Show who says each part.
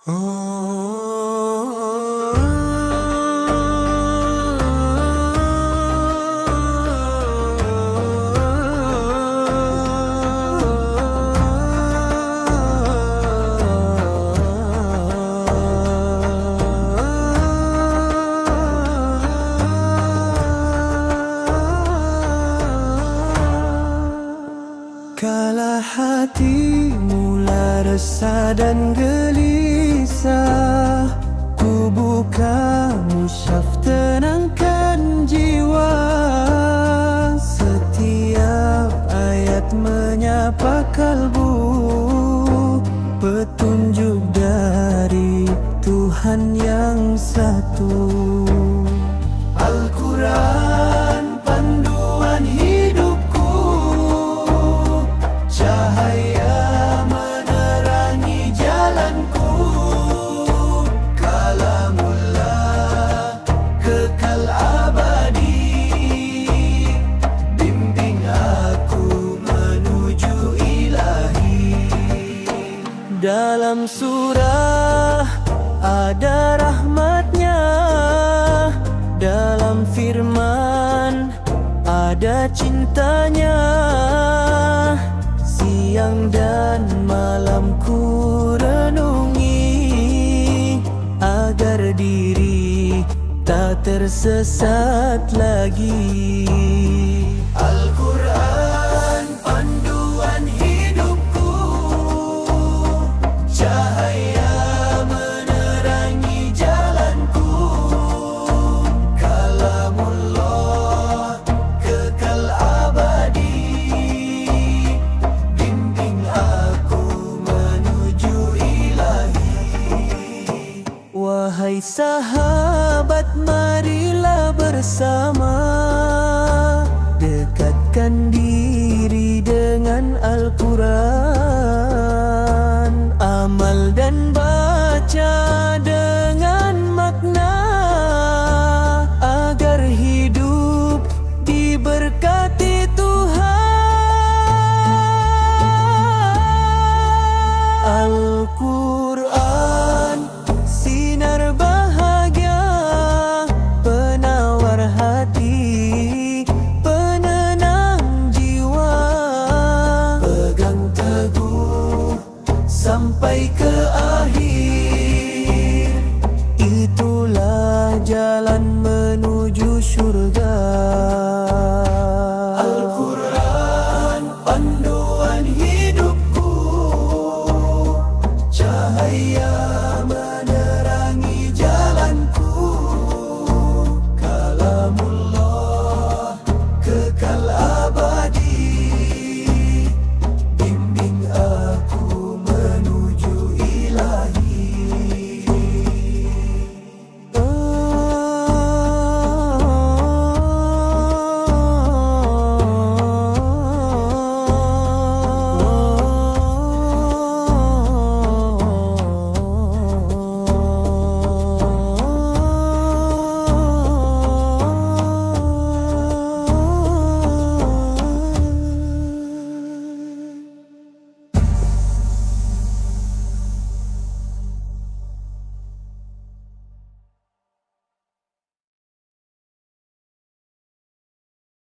Speaker 1: Kala hati mula resah dan gelisah, ku buka musyaf tenangkan jiwa. Setiap ayat menyapa kalbu, petunjuk dari Tuhan yang satu. Al-Quran panduan hidupku, cahaya menerangi jalanku. Kalamullah kekal abadi, bimbing aku menuju ilahi. Dalam surah ada rahmatnya, dalam firman ada cintanya. Siang dan malam ku renungi, agar diri tak tersesat lagi. Al-Quran panduan hidupku, cahaya menerangi jalanku. Kalamullah kekal abadi, bimbing aku menuju ilahi. Wahai sahabat, marilah bersama, dekatkan diri dengan Al-Quran.